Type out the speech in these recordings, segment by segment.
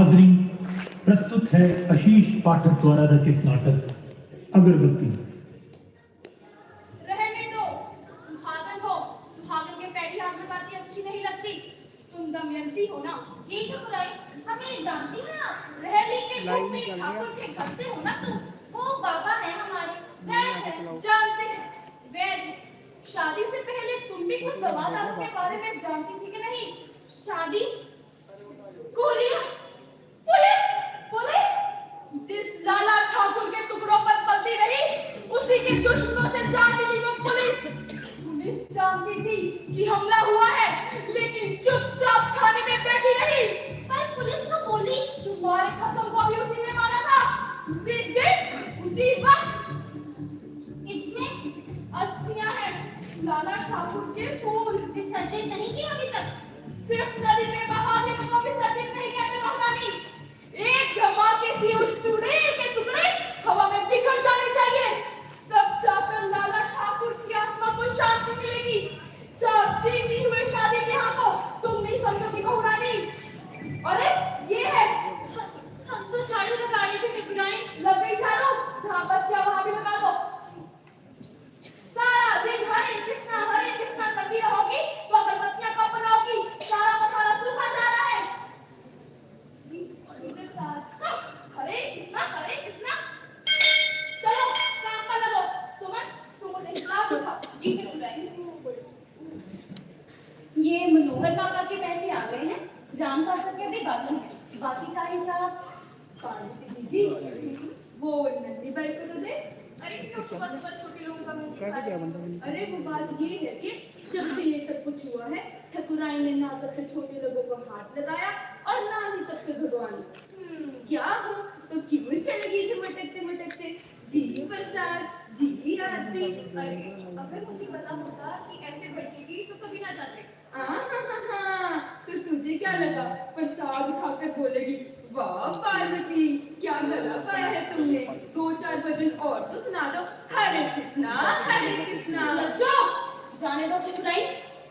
हाजरीन, प्रस्तुत है आशीष पाठक द्वारा रचित नाटक अगरबत्ती। रहने दो, सुहागन हो, सुहागन के पैरी हाथ लगाती अच्छी नहीं लगती। तुम दमयंती हो ना? जी ठकुराई, हमें जानती हैं आप? रहली के कुल में ठाकुर के घर से हो ना तुम? वो बाबा है हमारे, वैद है। जानते हैं, वैद। शादी से पहले तुम भी कुछ दवा दारू के बारे में जानती थी कि नहीं? शादी? गोलियां? पुलिस? पुलिस? जिस लाला ठाकुर के टुकड़ों पर पलती रही, उसी के दुश्मनों से जान मिली वो पुलिस। पुलिस जानती थी कि हमला हुआ है, लेकिन चुपचाप थाने में बैठी रही। पर पुलिस तो बोली तुम्हारे कसम को भी उसी ने मारा था, उसी दिन, उसी वक्त। इसमें अस्थियां हैं, लाला ठाकुर के फूल। विसर्जित नहीं किया अभी तक? सिर्फ नदी में बहा दे तो विसर्जित नहीं कहते महारानी। एक धमाके से उस चुड़ैल के टुकड़े हवा में बिखर जाने चाहिए, तब जाकर लाला ठाकुर की आत्मा को शांति मिलेगी। जब तीन हुए शादी के हाथों तुम नहीं समझोगी महारानी। अरे ये है, हम तो झाड़ू लगा रहे थे ठकुराई। लग गई झाड़ू? जहाँ बच गया वहां भी लगा दो। सारा दिन हरे कृष्णा करती रहोगी तो अगरबत्तियां कब बनाओगी? सारा मसाला सूखा जा रहा है। जी मेरे साथ हरे कृष्णा। चलो काम पर लगो। तुम मुझे हिसाब लिखा। जी ठकुराई। ये मनोहर काका के पैसे आ गए हैं, राम काका के भी बाकी हैं। बाकी का हिसाब पार्वती जी, वो नंदी बाई को दे। अरे क्यों सुबह छोटे लोगों का मुंह दिखा रहे हो? अरे वो बात ये है कि जब से ये सब कुछ हुआ है, ठकुराई ने ना तब से छोटे लोगों को हाथ लगाया और ना ही तब से भगवान। क्या हो तो क्यों चल गई थी मटकते जी प्रसाद जी आरती। अरे अगर मुझे पता होता कि ऐसे भटकेगी तो कभी ना जाते। तो तुझे क्या लगा प्रसाद खाकर बोलेगी वाह पार्वती क्या गला पाया है तुमने, 2-4 भजन और तो सुना दो। हरे कृष्णा। लज्जो जाने दो ठकुराई,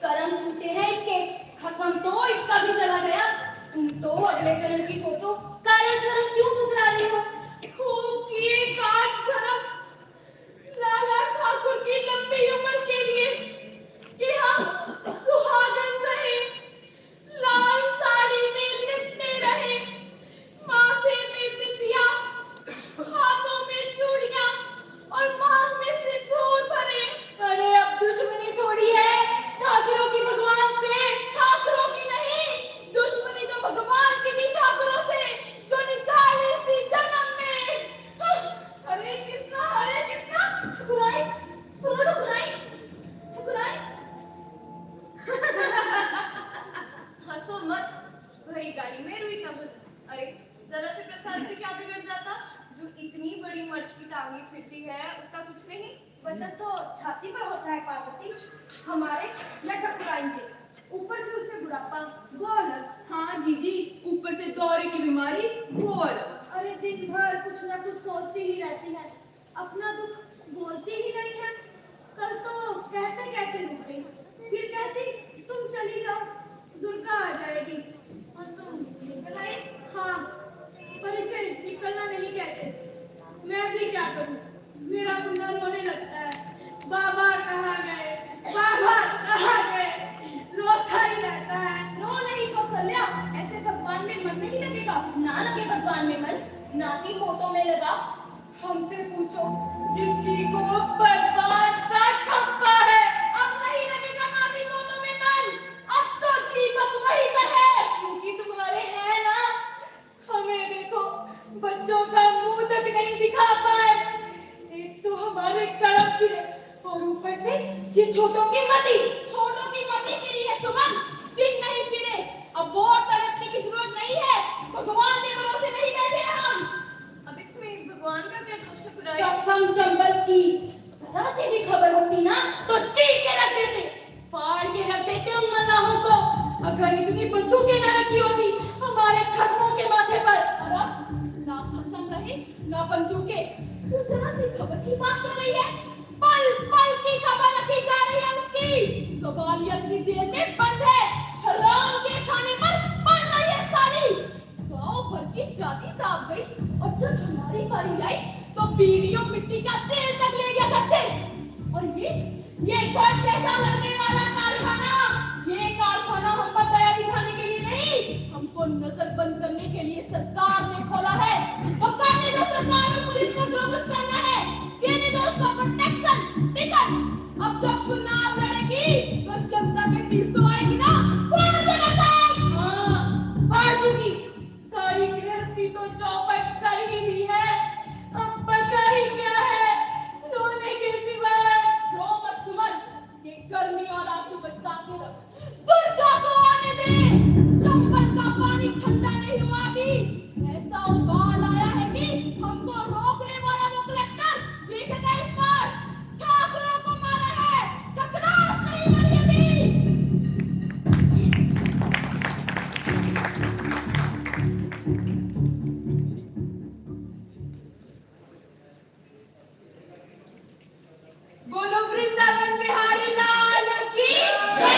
कर्म छूटे हैं इसके, खसम तो इसका भी चला गया। तुम तो अगले जन्म की सोचो, कार्य शर्म क्यों ठुकरा रही हो? खूब किए काज धर्म लाला ठाकुर की लंबी उम्र के लिए कि हम सुहागन रहे, लाल साड़ी में लिपटे रहे, माथे में बिंदिया, हाथों में चूड़ियां और मांग में सिंदूर भरे। अरे अब दुश्मनी थोड़ी है ठाकुरों की भगवान से। ठाकुरों की नहीं, दुश्मनी तो भगवान की थी ठाकुरों से, जो निकाली थी जन्म में। हरे कृष्णा। ठकुराई सुनो, ठकुराई। हंसो मत, भरी गाड़ी में रुई का बुझ। अरे जरा से प्रसाद से क्या बिगड़ जाता? जो इतनी बड़ी मर्द की टांगी फिरती है उसका कुछ नहीं। वजन तो छाती पर होता है पार्वती, हमारे या ठकुराई के। ऊपर से उसे बुढ़ापा वो अलग। हाँ दीदी, ऊपर से दौरे की बीमारी वो अलग। अरे दिन भर कुछ ना कुछ सोचती ही रहती है, अपना दुख बोलती ही नहीं है। कल तो कहते रुक गई, फिर कहती तुम चली जाओ, दुर्गा आ जाएगी और तुम निकल आए। हाँ पर इसे निकलना नहीं कहते। मैं भी क्या करूं, मेरा मुंडा रोने लगता है। बाबा कहाँ गए, रोता ही रहता है। रो नहीं कौशल्या, ऐसे भगवान में मन नहीं लगेगा। ना लगे भगवान में मन, ना ही फोटो में लगा। हमसे पूछो जिसकी को बर्बाद का ठप्पा है। अब नहीं लगेगा नानी फोटो में मन, अब तो जी बस वही पे है। क्योंकि तुम्हारे हैं ना। हमें देखो बच्चों का मुंह तक नहीं दिखा पाए। एक तो हमारे कर्म फिरे और ऊपर से ये छोटों की मति फिरी है सुमन, दिन नहीं फिरे। अब वो तड़पने की जरूरत नहीं है, भगवान के भरोसे नहीं बैठे हम। अब इसमें भगवान का क्या दोष ठकुराई? कसम चंबल की, जरा से भी खबर होती ना तो चीर के रख देते, फाड़ के रख देते उन मलाहों को। अगर इतनी बंदूकें न रखी होती हमारे खसमों के माथे पर। और अब ना खसम रहे ना बंदूकें, तो जरा सी खबर की बात कर रही है। पल पल की खबर रखी जा रही है उसकी। ग्वालियर की जेल में बंद है, हराम के खाने पर पड़ रही है सारी। गाँव पर सबकी जाति दाब गई और जब हमारी बारी आई तो वीडियो मिट्टी का तेल तक ले गया घर से। और ये घर जैसा लगने वाला कारखाना, ये कारखाना हम पर दया दिखाने के लिए नहीं, हमको नजरबंद करने के लिए सरकार ने खोला है। तो करने दो सरकार और पुलिस को जो कुछ करना है, देने दो उसको प्रोटेक्शन, टिकट। अब जब चुनाव लड़ेगी तो जनता के बीच तो आएगी ना, फोड़ देना काम। हाँ, फाड़ दूंगी। सारी गृहस्थी तो चौपट कर ही दी है, अब बचा ही क्या है रोने के सिवाय। रो मत सुमन, ये गर्मी और आंसू बचा के रख, दुर्गा को आने दे। चंबल का पानी ठंडा नहीं हुआ अभी, ऐसा उबाल आया है कि हमको रोकने वाला वो कलेक्टर लिखता इस पर, ठाकुरों को मारा है, टकरास नहीं मरी अभी। बोलो वृंदावन बिहारी लाल की जय।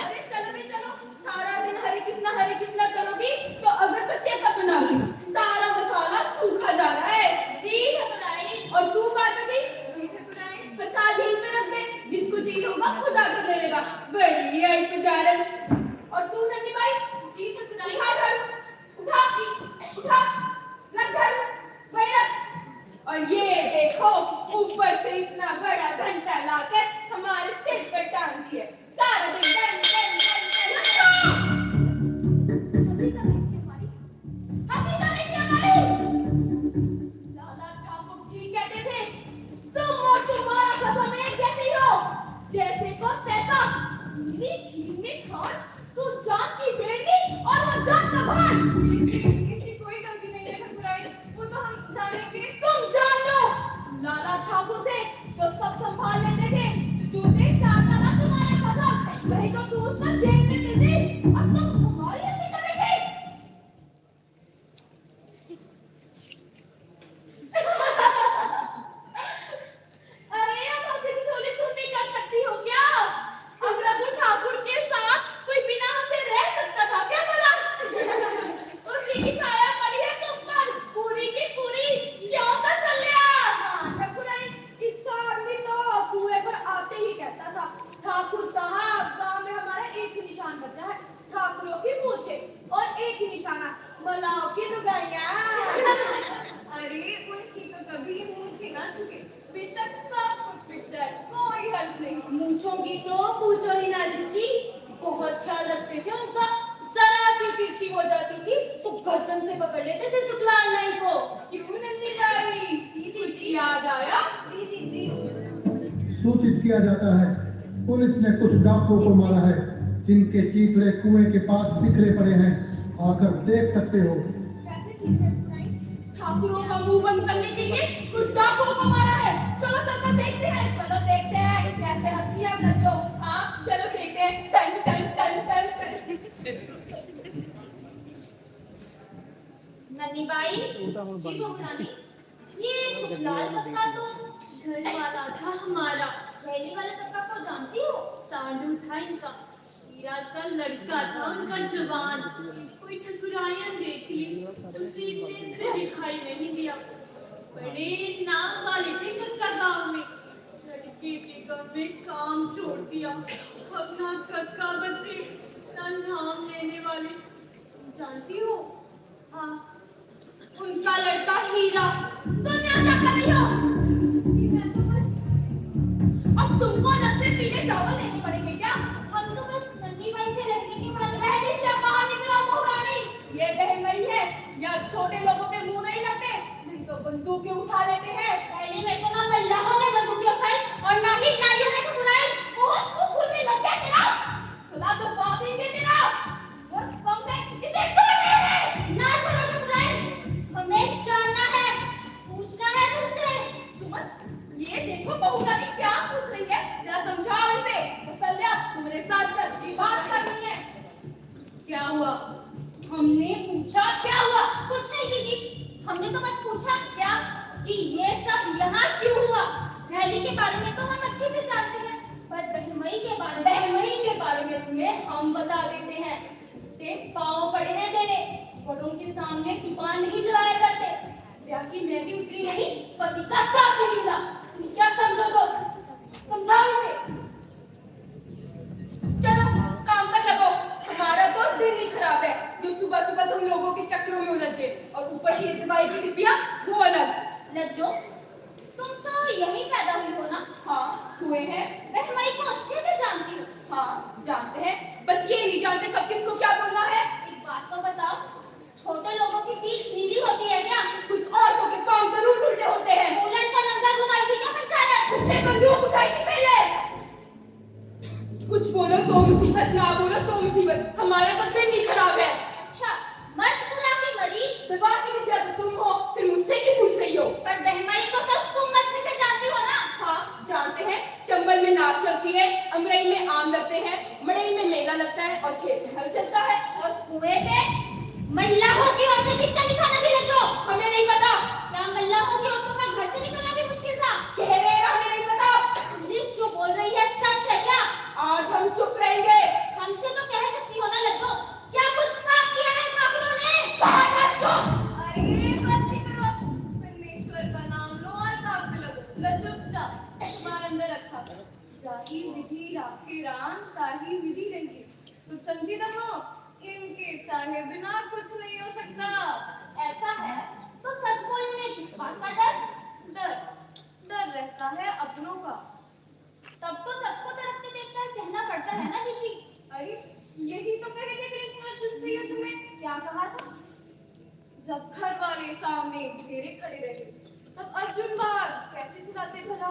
अरे चलो रे चलो, सारा दिन हरे कृष्णा करोगी तो अगरबत्तियां कब बनाओगी? सारा मसाला सूखा जा रहा है। जी ठाकुराई। और तू बात बती, जी ठाकुराई। प्रसाद हिल में रख दे, जिसको चाहिए होगा खुद आकर ले लेगा। बड़ी है पुजारन। और तू नन्ही भाई, जी ठाकुराई। उठा झाड़ू, उठा रख झाड़ू, वहीं रख। और ये देखो ऊपर से इतना बड़ा घंटा लाकर हमारे सिर पर टांग दिया, सारा दिन डन डन डन डन। हंसी का देखिए हमारी। लाला ठाकुर ठीक कहते थे, तुम और तुम्हारा कसम एक जैसी हो, जैसे को तैसा। मेरी खीर में खान, तू जान की बेटी और वो जान का भान। इसकी कोई गलती नहीं है ठाकुराई, वो तो हम जानेंगे। तुम जान लो, लाला ठाकुर थे जो सब संभाल लेते थे। जूते चाटता था तुम्हारा कसम, वही तो तू उसको जेल में मिलती, अब तुम हमारी ऐसी करेंगे। अरे अब हंसी की गोली तुम भी कर सकती हो क्या? अब रघु ठाकुर के साथ कोई बिना हंसे रह सकता था क्या भला? उसी की छाया पड़ी है तुम पर, पूरी की पूरी, क्यों कसर लिया? हाँ ठाकुराई, इसका आदमी तो कुएं पर आते ही कहता था, ठाकुर साहब गांव में हमारा एक ही निशान बचा है, ठाकुरों की मूछें, और एक ही निशाना, मलाओ की लुगाइयां। अरे उनकी तो कभी मूछें ना झुके, बेशक सब कुछ बिक जाए, कोई हर्ज नहीं। मूंछों की तो पूछो ही ना जी, बहुत ख्याल रखते थे उनका। जरा सी तिरछी हो जाती थी तो गर्दन से पकड़ लेते थे सुखलाल नाई को। क्यों नन्ही भाई, कुछ याद आया? जी। सूचित किया जाता है, पुलिस ने कुछ डाकुओं को मारा है, जिनके चीथड़े कुएं के पास बिखरे पड़े हैं, आकर देख सकते हो। कैसे ठीक है ठाकुराई? ठाकुरों का मुंह बंद करने के लिए कुछ डाकुओं को मारा है। चलो चलकर देखते हैं। चलो देखते हैं कैसे हंसियां कर जो। हाँ चलो देखते हैं। टन टन टन टन टन। नन्ही बाई, जी रानी, ये सुखलाल कक्का तो घर वाला था हमारा। पहले वाला कक्का को जानती हो? साधु था इनका, हीरा सा लड़का था उनका जवान। कोई ठकुरायन देख ली, उसी दिन से दिखाई नहीं दिया। बड़े नाम वाले थे कक्का गांव में, लड़के के गम में काम छोड़ दिया। अब ना कक्का बचे ना नाम लेने वाले। जानती हो? हाँ, उनका लड़का हीरा। दुनिया क्या कर रही हो? जी मैं तो बस, अब तुमको अलग से पीले चावल लेने पड़ेंगे क्या? हम तो बस नन्ही बाई से लड़ने के बाद पहले से बाहर निकला बहुरानी। ये बहन वही है, या छोटे लोगों के मुंह नहीं लगते, नहीं तो बंदूकें उठा लेते हैं। पहले मेरे को ना अल्लाह ने बंदूकें उठाई और ना ही नाइयों ने बुलाई। बहुत को खुलने लग गया तेरा, खुला तो बात ही नहीं तेरा। और कम है, इसे छोड़ना है। ना छोड़ो ठकुराई, हमें जानना है, पूछना है तुझसे। सुमन, ये देखो बहुरानी क्या पूछ रही है, जरा समझाओ इसे। मुसल्ला, तू मेरे साथ चल, ये बात करनी है। क्या हुआ? हमने पूछा क्या हुआ? कुछ नहीं जीजी, हमने तो बस पूछा क्या कि ये सब यहाँ क्यों हुआ। रैली के बारे में तो हम अच्छे से जानते हैं, पर बहमई के बारे में बहमई के बारे में तुम्हें हम बता देते हैं। देख पाँव पड़े हैं तेरे, बड़ों के सामने जुबान नहीं चलाया करते। ब्याह की मेहंदी उतरी नहीं, पति का साथ नहीं मिला। तुम क्या समझो तो समझाओ इसे। चलो काम पर लगो, हमारा तो दिन ही खराब है जो सुबह सुबह तुम लोगों के चक्करों में उलझ गए, और ऊपर से दवाई की डिब्बियां वो अलग। लज्जो, तुम तो यही पैदा हुई हो ना? हाँ हुए हैं। बहमाई को अच्छे से जानती हो। हाँ जानते हैं, बस ये नहीं जानते कब किसको क्या बोलना है। एक बात तो बताओ, छोटे लोगों की पीठ नीली होती है क्या? कुछ औरतों के पांव जरूर उल्टे होते हैं। बुलेट का नंगा घुमाई थी क्या पंचायत? उसने बंदूक उठाई थी पहले। कुछ बोलो तो मुसीबत, ना बोलो तो मुसीबत। हमारा तो दिन ही खराब है। अच्छा, मर्ज पूरा की मरीज। दवा की डिब्बिया तो तुम हो, फिर मुझसे क्यों पूछ रही हो? पर बहमाई को तो तुम अच्छे से जानती हो ना? हाँ जानते हैं, चंबल में नाच चलती है, अमरई में आम लगते हैं, मड़ई में मेला लगता है और खेत में हल चलता है। और कुएं पे मल्लाहों की औरतें किसका निशाना थी लज्जो? हमें नहीं पता। क्या मल्लाहों की औरतों का घर से निकलना भी मुश्किल था? कह रहे हैं हमें नहीं पता। पुलिस जो बोल रही है सच है क्या? आज हम चुप रहेंगे। हमसे तो कह सकती हो ना लज्जो, क्या कुछ पाप किया है ठाकुरों ने? कहा था चुप। अरे बस भी करो, परमेश्वर का नाम लो और काम पे लगो। लज्जो चुपचाप तुम्हारे अंदर रखा, जाही विधि राखे राम ताही विधि रही। कुछ समझी ना हो, इनके चाहे बिना कुछ नहीं हो सकता। ऐसा है तो सच बोलने में किस बात का डर? डर रहता है अपनों का। तब तो सच को तरफ से देखकर कहना पड़ता है ना जीजी। अरे यही तो कहे थे कृष्ण अर्जुन से युद्ध में। क्या कहा था? जब घर वाले सामने घेरे खड़े रहे तब अर्जुन बाण कैसे चलाते भला?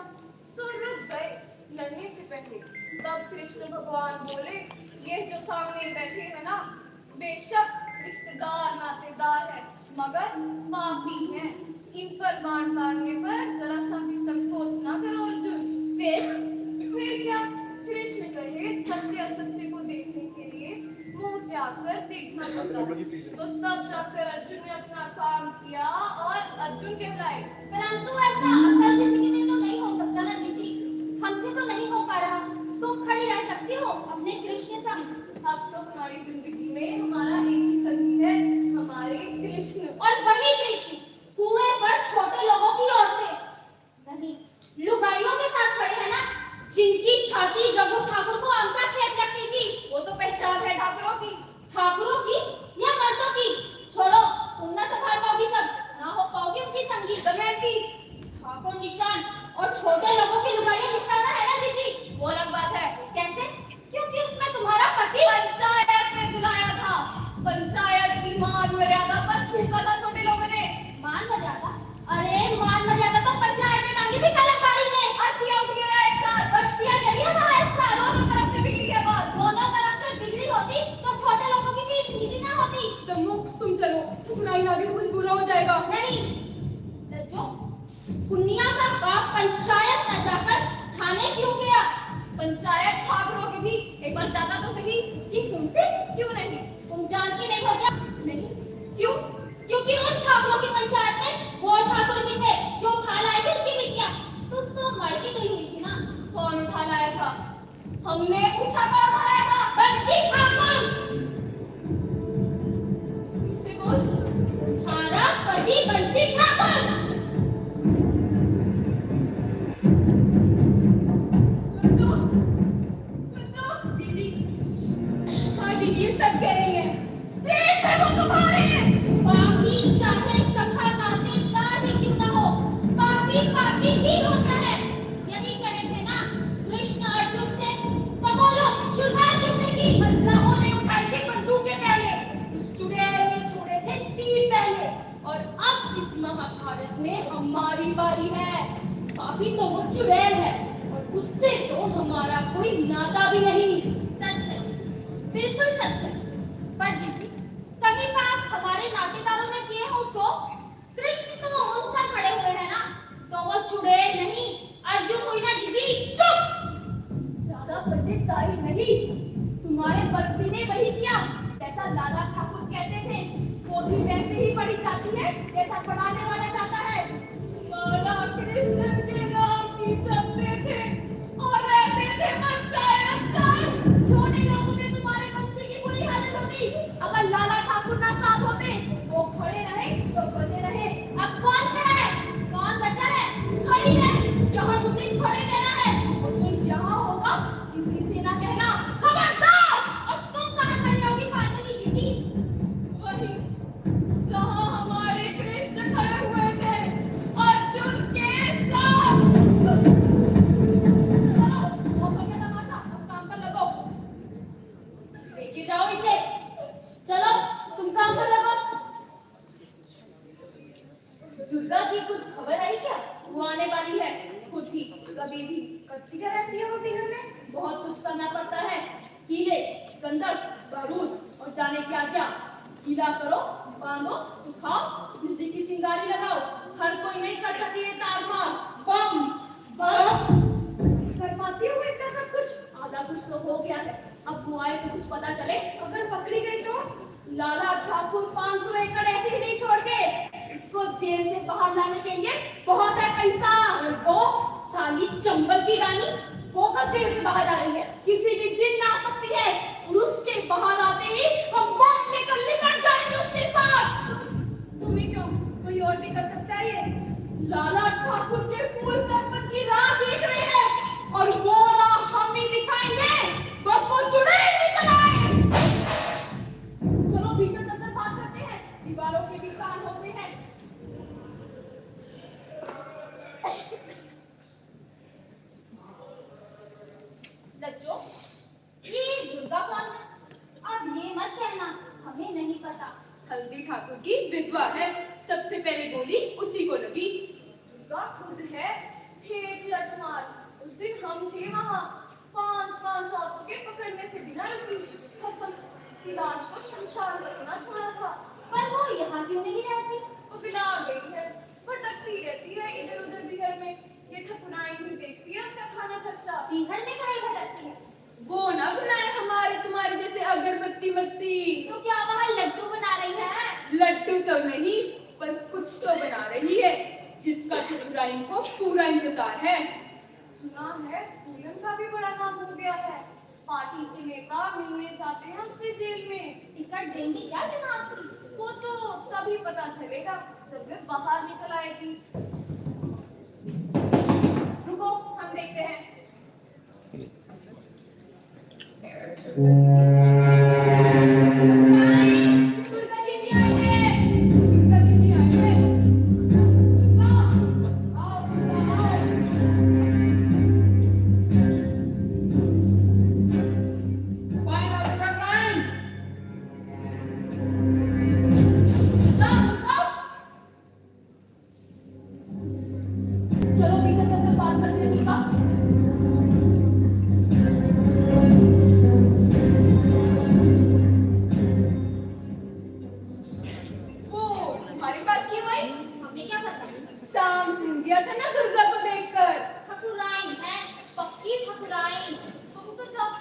तो रुक गए लड़ने से पहले। तब कृष्ण भगवान बोले, ये जो सामने बैठे हैं ना, बेशक रिश्तेदार नातेदार है मगर पापी हैं। इन पर बाण मारने पर जरा सा भी संकोच ना करो अर्जुन। फिर क्या? कृष्ण कहे सत्य असत्य को देखने के लिए मुंह त्याग कर देखना पड़ता है। तो तब जाकर अर्जुन ने अपना काम किया और अर्जुन कहलाए। परंतु ऐसा असल जिंदगी में तो नहीं हो सकता ना जीजी, हमसे तो नहीं हो पा रहा। तुम खड़ी रह सकती हो अपने कृष्ण संग। अब तो हमारी जिंदगी में हमारा एक ही संगी है, हमारे कृष्ण। और वही कृष्ण कुएं पर छोटे लोगों की औरतें नहीं, लुगाइयों के साथ खड़े हैं ना, जिनकी छाती रघु ठाकुर को आम का खेत लगती थी। वो तो पहचान है ठाकुरों की। ठाकुरों की या मर्दों की? छोड़ो, तुम ना संभाल पाओगी सब, ना हो पाओगी उनकी संगी दमयंती। ठाकुर निशान और छोटे लोगों की लुगाइयां निशाना है ना जीजी। वो अलग बात है। कैसे? क्योंकि उसमें तुम्हारा पति पंचायत में बुलाया था। पंचायत की मान मर्यादा पर थूका था छोटे लोगों ने। मान मर्यादा? अरे मान मर्यादा तो पंचायत में मांगी थी कलंकारी ने। अर्थियां उठ गया एक साथ, बस्तियां जली है वहां एक साथ। दोनों तरफ से बिगड़ी है बात। दोनों तरफ से बिगड़ी होती तो छोटे लोगों की पीठ नीली ना होती। तुम चलो, ठुकराई आगे तो कुछ बुरा हो जाएगा। नहीं लज्जो, पुनिया का बाप पंचायत न जाकर थाने क्यों गया? पंचायत ठाकुरों की थी, एक बार जाता तो सही, इसकी सुनते क्यों नहीं? तुम जानती नहीं हो क्या? नहीं। क्यों? क्योंकि उन ठाकुरों की पंचायत में वो ठाकुर भी थे जो उठा लाए थे उसकी बिटिया। तुम तो मायके गई हुई थी ना। कौन उठा लाया था? हमने पूछा कौन उठा लाया था? बंसी ठाकुर। इसे बोल, तुम्हारा पति बंसी ठाकुर। दीदी, हाँ दीदी ये सच कह रही है। ठीक है, वो तुम्हारे पापी चाहे सखा नातेदार ही क्यों ना हो, पापी पापी ही होता है। यही कहे थे ना कृष्ण अर्जुन से। तो बोलो, शुरुआत किसने की? मल्लाहों ने उठाई थी बंदूकें पहले, उस चुड़ैल ने छोड़े थे तीर पहले, और अब इस महाभारत में हमारी बारी है। पापी तो वो चुड़ैल है और उससे तो हमारा कोई नाता भी नहीं। सच है, बिल्कुल सच है। पर जीजी, कहीं पाप हमारे नातेदारों ने किए हो तो? कृष्ण तो उनसे खड़े हुए हैं ना, तो वो चुड़ैल नहीं अर्जुन हुई ना जीजी। चुप! ज्यादा पंडितदारी नहीं। तुम्हारे बंसी ने वही किया जैसा लाला ठाकुर कहते थे। पोथी वैसे ही पढ़ी जाती है जैसा पढ़ाने वाला चाहता है। माला कृष्ण के नाम की जपते थे और रहते थे पंचायत साथ। छोटे लोगों में तुम्हारे बंसी की बुरी हालत होती अगर लाला ठाकुर ना साथ होते। पे वो खड़े रहे तो बचे रहे। अब कौन खड़ा है, कौन बचा है? खड़ी है, जहाँ तुझे खड़े रहना है। और जो यहाँ होगा किसी से ना कहना, खबरदार। अब तुम कहाँ खड़ी रहोगी फाइनली जीजी? वही जहाँ हमारे कृष्ण खड़े हुए थे, अर्जुन के साथ। चलो वो हो गया तमाशा, अब काम पर लगो। लेके जाओ इसे, चलो तुम काम पर लगो। दुर्गा की कुछ खबर आई क्या? वो आने वाली है, खुद ही कभी भी करती क्या रहती है वो बिगड़ में। बहुत कुछ करना पड़ता है, कीड़े, गंधक, बारूद और जाने क्या क्या। गीला करो, बांधो, सुखाओ, बिजली की चिंगारी लगाओ। हर कोई नहीं कर सकती है तारमार, बम बम कर पाती हो इतना सब कुछ? आधा कुछ तो हो गया है, अब वो आए तो कुछ पता चले। अगर पकड़ी गई तो लाला ठाकुर 500 एकड़ ऐसे ही नहीं छोड़ के। इसको जेल से बाहर लाने के लिए बहुत है पैसा। और वो साली चंबल की रानी, वो कब जेल से बाहर आ रही है? किसी भी दिन आ सकती है, और उसके बाहर आते ही हम बम लेकर निकल जाएंगे उसके साथ। तुम ही क्यों, कोई और भी कर सकता है ये। लाला ठाकुर के फूल करपट की राह देख रहे हैं, और वो राह हम ही दिखाएंगे। बस वो जुड़े निकल आए। चलो भीतर चलकर बात करते हैं, दीवारों के भी कान होते हैं। लज्जो, ये दुर्गा कौन है? अब ये मत कहना हमें नहीं पता। हल्दी ठाकुर की विधवा है, सबसे पहले गोली उसी को लगी। दुर्गा खुद है, ठेठ लठमार। उस दिन हम थे वहाँ, 5-5 सांपों के पकड़ने से बिना रुकी। हसन की लाश को शमशान में रखना छोड़ा था। पर वो यहाँ क्यों नहीं रहती? वो बिना गई है, भटकती रहती है इधर उधर बिहार में। ये ठकुराइन भी देखती है उसका खाना खर्चा। बिहार में कहीं भटकती है? वो ना बनाए हमारे तुम्हारे जैसे अगरबत्ती बत्ती। तो क्या वहाँ लड्डू बना रही है? लड्डू तो नहीं, पर कुछ तो बना रही है, जिसका ठकुराइन को पूरा इंतजार है। सुना है पूनम का भी बड़ा नाम हो गया है। पार्टी के नेता मिलने जाते हैं उससे जेल में। टिकट देंगे क्या जनाब की? वो तो तभी पता चलेगा जब वे बाहर निकल आएगी। रुको, हम देखते हैं। दुर्गा जी जी आई है, दुर्गा जी जी आई है। आओ दुर्गा आओ। Find out the crime. चलो भीतर चलकर बात करते हैं दुर्गा। वो तुम्हारे पास क्यों आई? हमें क्या पता? शाम सिंह दिया था ना दुर्गा को देखकर। ठकुराइन है, पक्की ठकुराइन। तुम तो जात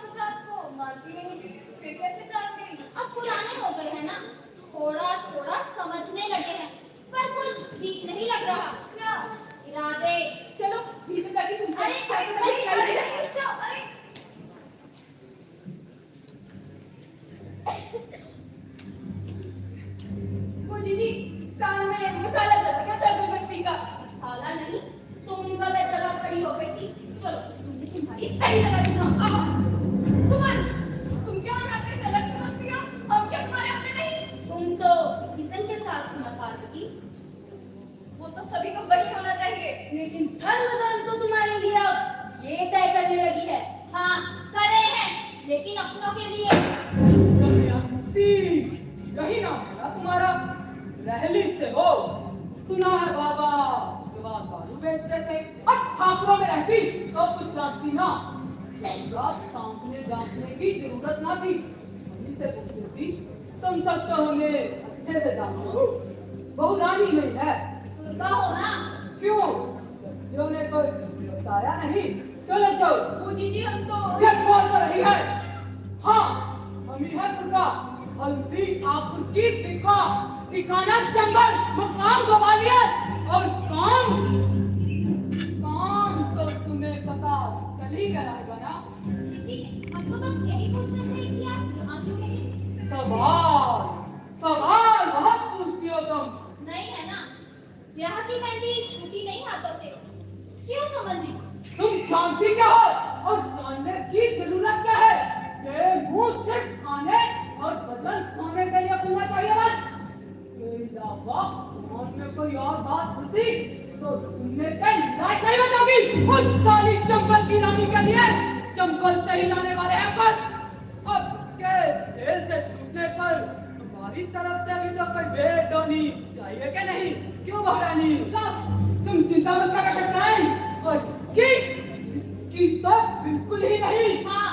को मानती नहीं थी, फिर कैसे जान गई? अब पुराने हो गए हैं ना, थोड़ा थोड़ा समझने लगे हैं, पर कुछ ठीक नहीं लग रहा। क्या इरादे? चलो भीतर जाके सुनते अरे हैं। अरे वो दीदी कान में मसाला चला गया था अगरबत्ती का। मसाला नहीं, तुम गलत जगह खड़ी हो गई थी। चलो तुमने तुम्हारी सही जगह दिखाऊं। सुमन, तुम क्या हमें अपने से अलग समझती हो? हम क्या तुम्हारे अपने नहीं? तुम तो किशन के साथ थी ना पार्वती। वो तो सभी को वही होना चाहिए। लेकिन धर्म तो तुम्हारे लिए अब ये तय करने लगी है। हाँ करे हैं, लेकिन अपनों के लिए। यही नाम है ना तुम्हारा? रहली से हो, सुना है बाबा जवाब बालू बेचते थे और ठाकुरों में रहती सब कुछ जानती ना। सामने जांचने की जरूरत ना थी, वहीं से पूछ लेती। तुम सब तो हमें अच्छे से जानो, बहु रानी नहीं है। दुर्गा हो ना? क्यों? जो ने कोई बताया नहीं? चलो चलो वो दीदी हम तो ये बोल तो रही है। हाँ, हम ही है दुर्गा, हल्दी ठाकुर की बिका, ठिकाना चंबल, मुकाम ग्वालियर और काम तो तुम्हें पता चल ही गया है ना? जी हमको बस यही पूछना था कि आप यहाँ क्यों हैं? सवाल बहुत तुम। नहीं है ना, ब्याह की मेहंदी छूटी नहीं हाथों से। क्यों समझी? तुम जानती क्या हो और जानने की जरूरत क्या है? ये मुंह सिर्फ खाने और वजन खोने के लिए खुलना चाहिए बस। इसके अलावा मन में कोई और बात घुसी तो सुनने के लायक नहीं बचोगी। उस साली चंपल की रानी के लिए चंपल से ही लाने वाले हैं बस। अब इसके जेल से छूटने पर हमारी तरफ से भी तो कोई बेडोनी चाहिए क्या नहीं? क्यों महारानी? तुम चिंता मत करो कटराइन, और इसकी तो बिल्कुल ही नहीं। हाँ,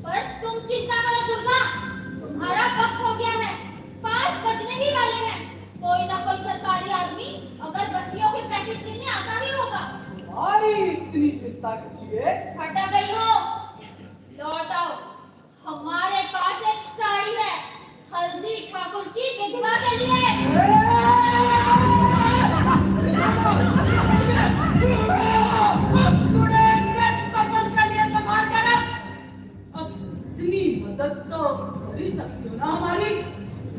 पर तुम चिंता करो दुर्गा, तुम्हारा वक्त हो गया है, 5 बजने ही वाले हैं। कोई ना कोई सरकारी आदमी अगरबत्तियों के पैकेट लेने आता ही होगा। तुम्हारी इतनी चिंता किस लिए? हटा गई हो, लौट आओ। हमारे पास एक साड़ी है, हल्दी ठाकुर की विधवा के लिए। अब इतनी मदद तो कर ही सकती हो ना हमारी।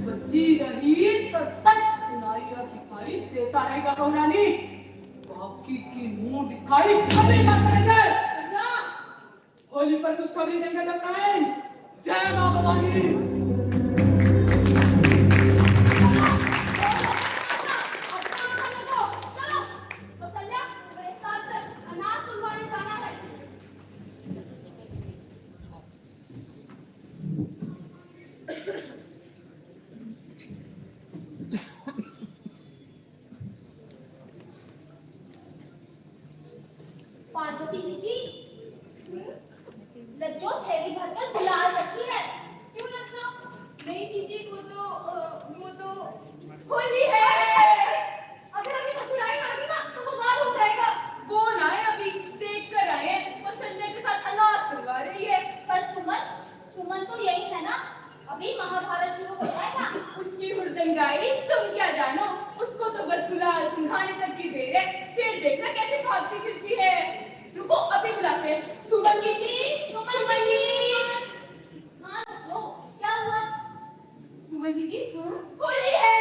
बच्ची रही तो सच सुनाई और दिखाई देता रहेगा बहुरानी। बाकी की मुंह दिखाई कभी मत करेंगे। होली पर खुशखबरी देंगे तो क्राइम। जय मां भवानी। चलो, कौशल्या, मेरे साथ चल, अनाज तुलवाने जाना है। पार्वती जीजी, लज्जो थैली भरकर गुलाल रखी है। क्यों लज्जो? नहीं जीजी, वो तो होली है। अगर अभी ठकुराई आ गई ना तो बवाल हो जाएगा। वो ना है, अभी देख कर आए हैं और संजय के साथ अनाज तुलवा रही है। पर सुमन तो यही है ना, अभी महाभारत शुरू हो जाएगा। उसकी हुड़दंगाई तुम क्या जानो, उसको तो बस गुलाल सुनाने तक की देर है, फिर देखना कैसे भागती फिरती है। रुको, अभी बुलाते हैं। सुमन जी, सुमन जी। हाँ लज्जो, क्या हुआ? सुमन जी, होली है।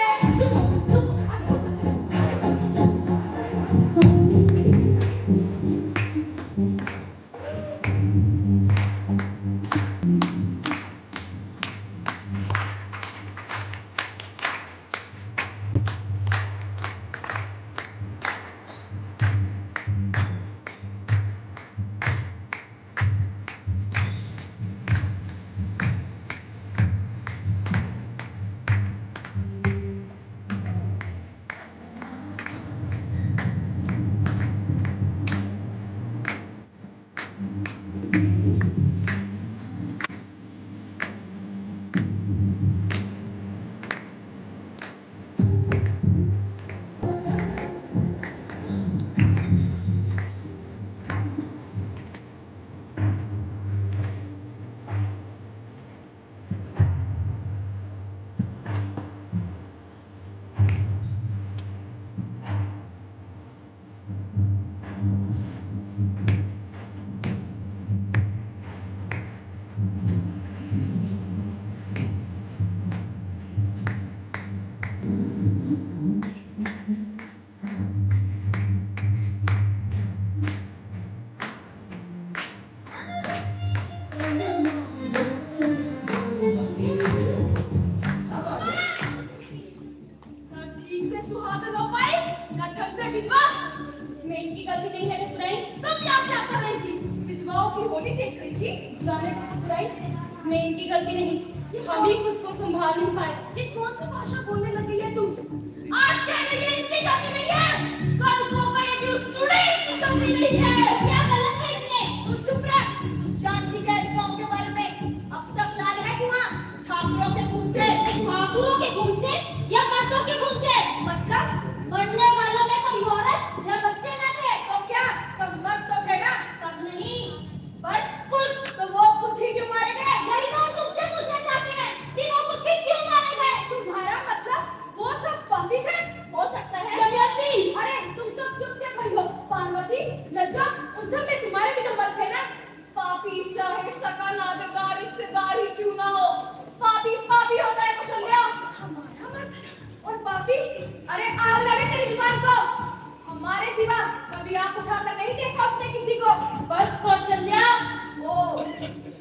ठीक से सुहागन हो पाए ना ढंग से विधवा। मैं इनकी गलती नहीं है ठकुराइन। तुम क्या कर रही थी? विधवाओं की होली देख रही थी? जाने को ठकुराइन, मैं इनकी गलती नहीं, हम ही खुद को संभाल नहीं पाए। ये कौन सी भाषा बोलने लगी है तुम? आज कह रही है इनकी गलती नहीं है, कल को कहेगी उस चूड़ी की गलती नहीं है। क्या गलत है इसमें? तू चुप रह। तू जानती क्या इस गांव के बारे में? अब तक लाल है कि हाँ, ठाकुरों के खून से। ठाकुरों के खून से या मर्दों के खून से? मतलब मरने वालों में कोई औरत या बच्चे न थे तो क्या सब मर्द तो थे ना? सब नहीं, बस कुछ। तो वो कुछ ही क्यों मारे गए? यही तो हम तुमसे पूछना चाहते हैं कि वो कुछ ही क्यों मारे गए? तुम्हारा मतलब वो सब पापी थे? हो सकता है। दमयंती! अरे तुम सब चुप क्यों खड़ी हो? पार्वती, लज्जा, उन हमारे सिवा कभी आंख उठाकर नहीं देखा उसने किसी को। बस कौशल्या, ओ,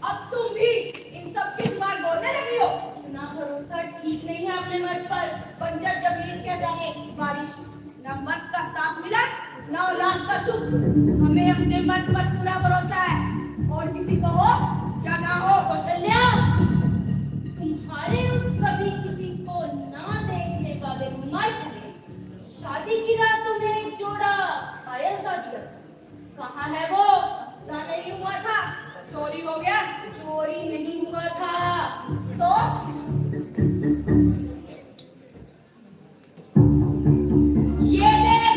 अब तुम भी इन सब की जुबान बोलने लगी हो। ना भरोसा ठीक नहीं है अपने मर्द पर। बंजर जमीन क्या जाने बारिश, न मर्द का साथ मिला न औलाद का सुख। हमें अपने मर्द पर पूरा भरोसा है, और किसी को हो या ना हो। कौशल्या, तुम्हारे उस कभी किसी को ना देखने वाले मर्द ने शादी की रात में एक जोड़ा पायल का दिया। कहाँ है वो? ना नहीं हुआ था, चोरी हो गया। चोरी नहीं हुआ था तो ये देख,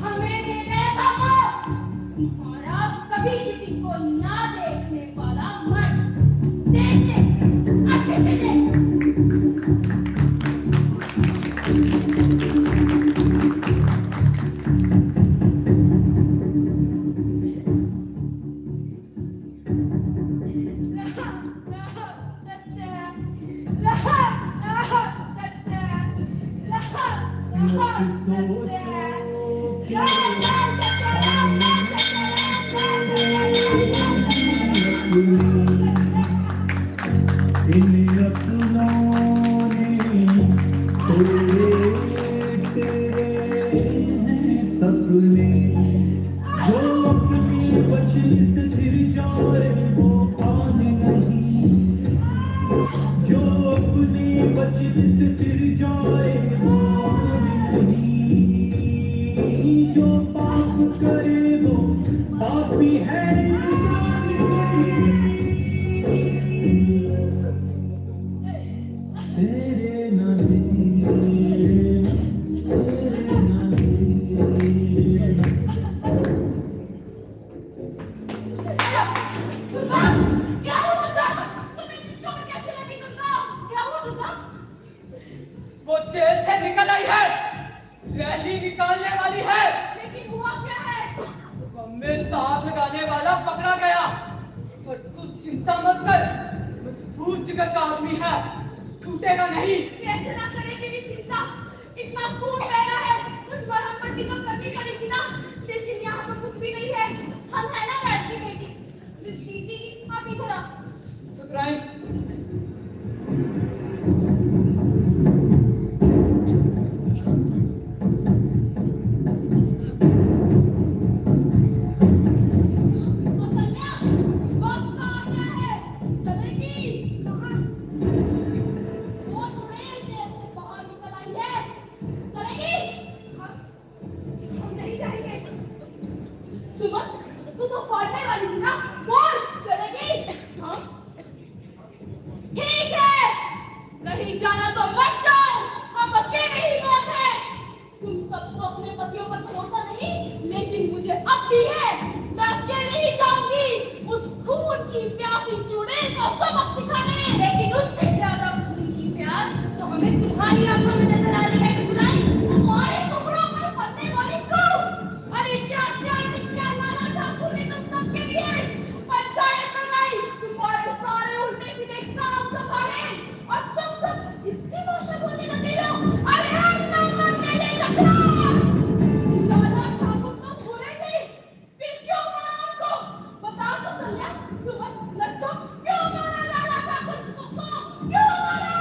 हमें दे गया था वो तुम्हारा कभी किसी को ना देखने वाला मर्द। देख ले, अच्छे से देख। वो जेल से निकल आई है, रैली निकालने वाली है। लेकिन हुआ क्या है? हमें तार लगाने वाला पकड़ा गया। पर तू चिंता मत कर, मजबूत जिगर का आदमी है, टूटेगा नहीं। कैसे ना करें तेरी चिंता, इतना खून बह रहा है, उस पर हम पट्टी तो करनी पड़ेगी ना। लेकिन यहाँ तो कुछ भी नहीं है। हम है ना बैठ की बेटी। दीदी जी आप इधर आओ। टुकराई। तू तो फौरने वाली थी ना, बोल चलेगी? हाँ ठीक है, नहीं जाना तो मत जाओ, हम अकेले ही बहुत है। तुम सबको अपने पतियों पर भरोसा नहीं, लेकिन मुझे अब भी है। मैं अकेले ही जाऊंगी उस खून की प्यासी चुड़ैल को सबक सिखाने। लेकिन उससे ज्यादा खून की प्यास तो हमें तुम्हारी आंखों में नजर आ रही है टुकड़ाई। हमारे टुकड़ों पर पलने वाली तू, अरे क्या क्या क्या लाला ठाकुर ने तुम सबके लिए पंचायत लगाई, तुम्हारे सारे उल्टे सीधे काम संभाले, और तुम सब इसकी भाषा बोलने लगे हो। अरे हम नंबर मेरे टकरा, लाला ठाकुर तो बुरे थे, फिर क्यों मारा उनको? बताओ तो सल्या, सुमन, लज्जा, क्यों मारा लाला ठाकुर को? क्यों मारा?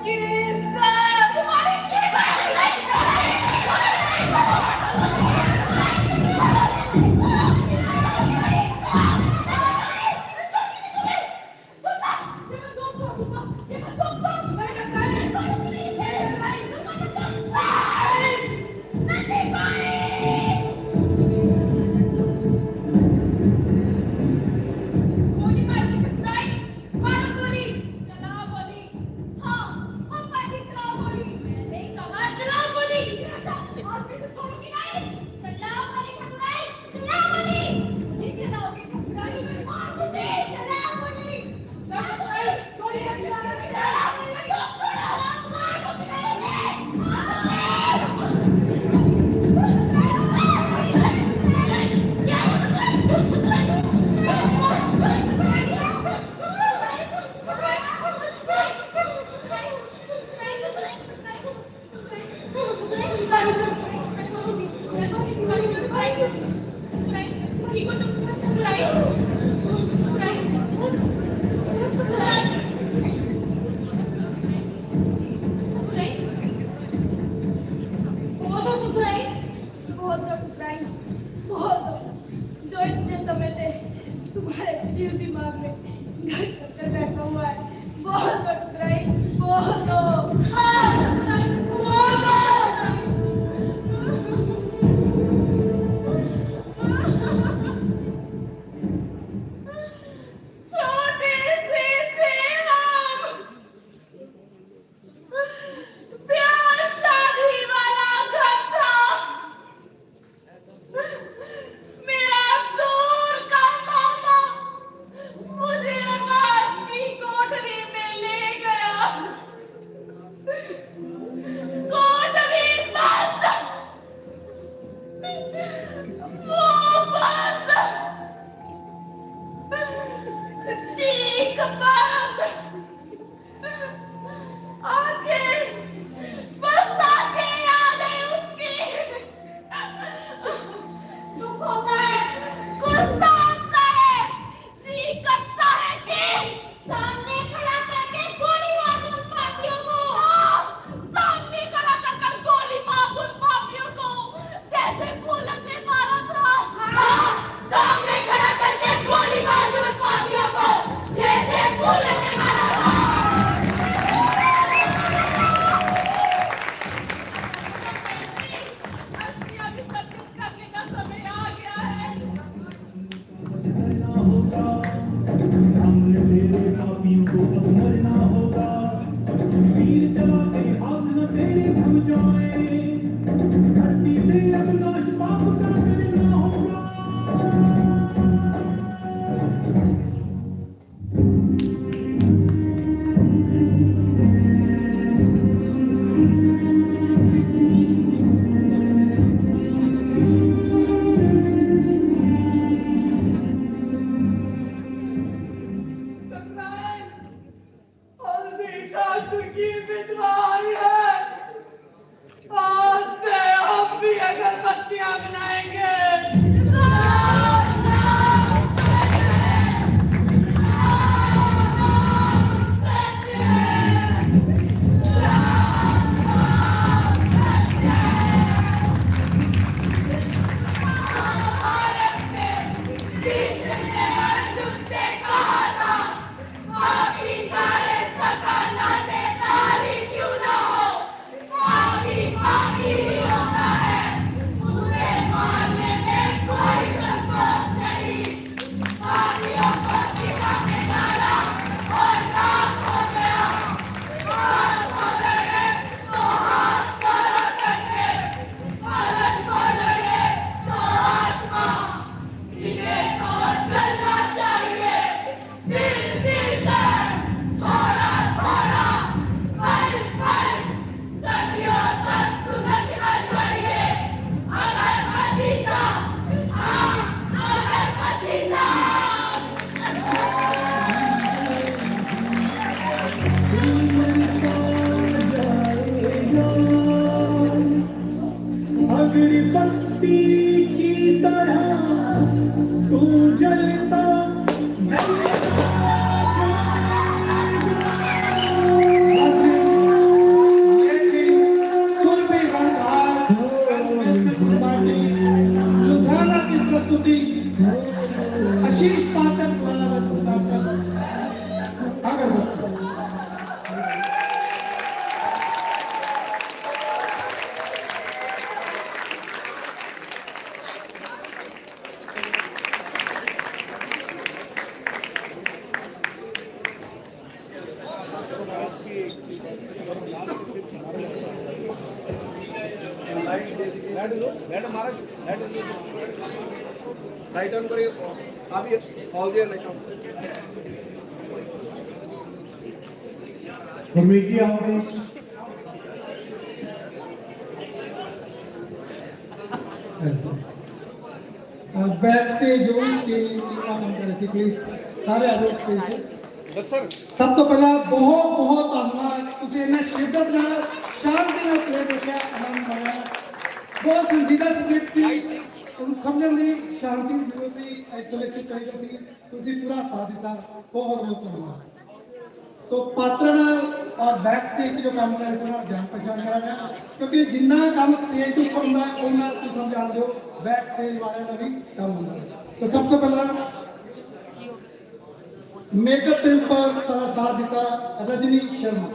की इज्जत तुम्हारी कीमत गोली मार के ठकुराई मारो गोली चलाओ गोली हाँ हम बैठी चलाओ गोली मैंने कहा चलाओ गोली और किसे छोड़ूंगी नहीं चलाओ गोली ठकुराई चलाओ गोली नहीं चलाओगे ठकुराई मैं मार दूंगी चलाओ गोली ठकुराई गोली चलाओ बहुत दो ठुकराई बहुत दो जो इतने समय से तुम्हारे दिल दिमाग में घर कर बैठा हुआ है बहुत दो ठुकराई बहुत दो हाँ ठुकराई बहुत दो छोटे से थे हम प्यार शादी वाला घर था मेरा दूर का मामा मुझे अनाज की कोठरी में ले गया कोठरी बंद वो बंद चीख बंद आंखें बस आंखें याद है उसकी दुख होता है गुस्सा आता है जी करता है कि सामने खड़ा करके गोली मार दूं उन पापियों को सामने खड़ा कर गोली मार दूं उन पापियों को जैसे फूलन ने मारा था सामने खड़ा करके गोली मार दूं उन पापियों को जैसे फूलन ने मारा था अभी सब कुछ करने का समय आ गया है मरना होगा हमने तेरे पापियों को अब मरना होगा तीर चला के हाथ न तेरे थम जाए धरती से अब नाश पाप का करना होगा हल्दी काट की बिदवाई है आज से हम भी अगरबत्तियां बनाएंगे पापी ही होता है उसे लाइट ऑन करिए अभी ऑल दिया light on The media audience, back से जो स्टेज काम कर रहे प्लीज सारे आ जाओ स्टेज ਤੇ बस सर ਸਭ ਤੋਂ ਪਹਿਲਾਂ ਬਹੁਤ ਬਹੁਤ ਧੰਨਵਾਦ ਤੁਸੀਂ ਇਹਨਾਂ ਸ਼ਿੱਦਤ ਨਾਲ ਸ਼ਾਂਤੀ ਨਾਲ ਪਲੇ ਦੇਖਿਆ ਆਨੰਦ ਆਇਆ ਬਹੁਤ ਸੰਜੀਦਾ ਸਕ੍ਰਿਪਟ ਸੀ ਤੁਹਾਨੂੰ ਸਮਝਣ ਦੀ ਸ਼ਾਂਤੀ ਦੀ ਜ਼ਰੂਰਤ ਸੀ ਆਈਸੋਲੇਸ਼ਨ ਚਾਹੀਦਾ ਸੀ ਤੁਸੀਂ ਪੂਰਾ ਸਾਥ ਦਿੱਤਾ ਬਹੁਤ ਬਹੁਤ ਧੰਨਵਾਦ तो पात्र और बैक स्टेज की जो काम कर रहे हैं जान पहचान करा गया क्योंकि जिन्ना काम स्टेज के ऊपर होता है उन्ना तुम समझा दो बैक स्टेज वाले का भी काम होता है तो सबसे पहला मेकअप के ऊपर साथ देता Rajni Sharma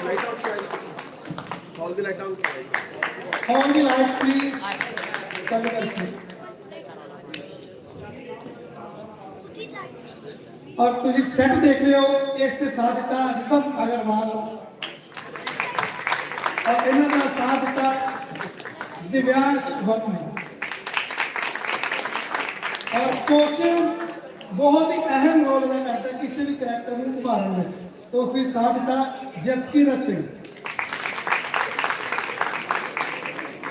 light on all the light on on the lights please चालू करिए और तुझे सेट देख रहे हो इसके साथ दिता रितम अग्रवाल और इन्हों का साथ दिता दिव्यांश वर्मा और कॉस्ट्यूम बहुत ही अहम रोल अदा करता है किसी भी करैक्टर को उभारने में तो उसने साथ दिता जसकीरत सिंह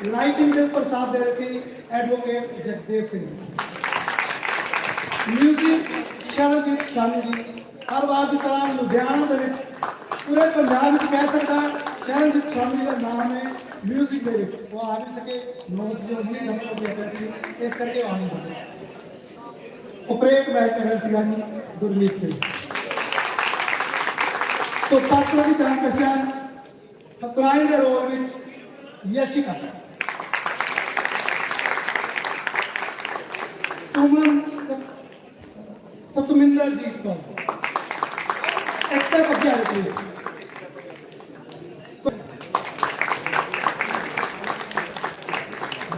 लाइटिंग के ऊपर साथ दे रहे थे एडवोकेट जगदेव सिंह म्यूजिक शरणजीत शानू जी हर बार की तरह लुधियाना ਦੇ ਵਿੱਚ ਪੂਰੇ ਪੰਜਾਬ ਵਿੱਚ ਕਹਿ ਸਕਦਾ ਸ਼ਰਨਜੀਤ ਸ਼ਾਨੂ ਜੀ ਦਾ ਨਾਮ ਹੈ ਮਿਊਜ਼ਿਕ ਦੇ ਵਿੱਚ ਉਹ ਆ ਨਹੀਂ ਸਕੇ ਨੋਟ ਜੋ ਨਹੀਂ ਨੰਬਰ ਹੋ ਗਿਆ ਸੀ ਇਸ ਕਰਕੇ ਉਹ ਆ ਨਹੀਂ ਸਕੇ ਆਪਰੇਟ ਬੈਕ ਕਰ ਰਿਹਾ ਸੀਗਾ ਜੀ ਗੁਰਮੀਤ ਸਿੰਘ तो पात्रों की जान पहचान ठकुराइन के रोल में यशिका सुमन सतमिंदर जीत कौर एक्स्ट्रा बच्चा है प्लीज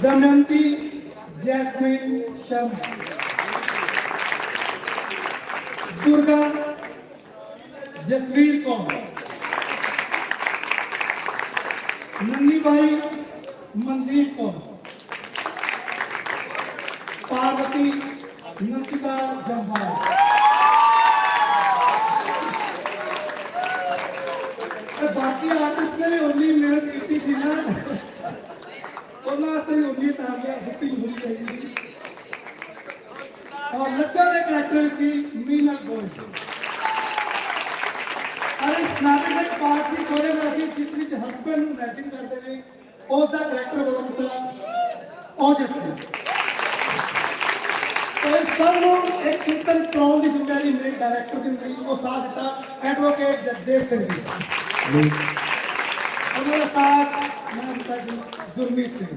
दमयंती जैस्मिन शर्मा दुर्गा जसवीर कौर नन्नी भाई मनदीप कौर पार्वती नंदिता जम्वाल बाकी आर्टिस्ट ने भी उन्नी मेहनत की थी ना उन्होंने उन्नी तालियां बुकिंग होनी चाहिए थी और लच्चा के कैरेक्टर सी मीना गोयल और इस नाटक में पार्ट सी कोरियोग्राफी जिस विच हस्बैंड ਨੂੰ ਮੈਚਿੰਗ ਕਰਦੇ ਨੇ ਉਸ ਦਾ ਕਰੈਕਟਰ ਬਦਲ ਦਿੱਤਾ ਔਜਸ ਨੇ तो सब एक सूत्र प्रॉन की जिम्मेदारी मेरे डायरेक्टर की हुई वो साथ देता एडवोकेट जगदेव सिंह जी और मेरे साथ मैं देता जी गुरमीत सिंह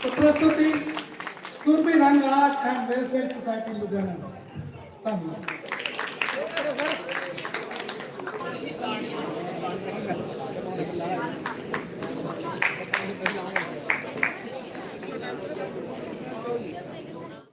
तो प्रस्तुति सुरभि रंग art and welfare society Ludhiana धन्यवाद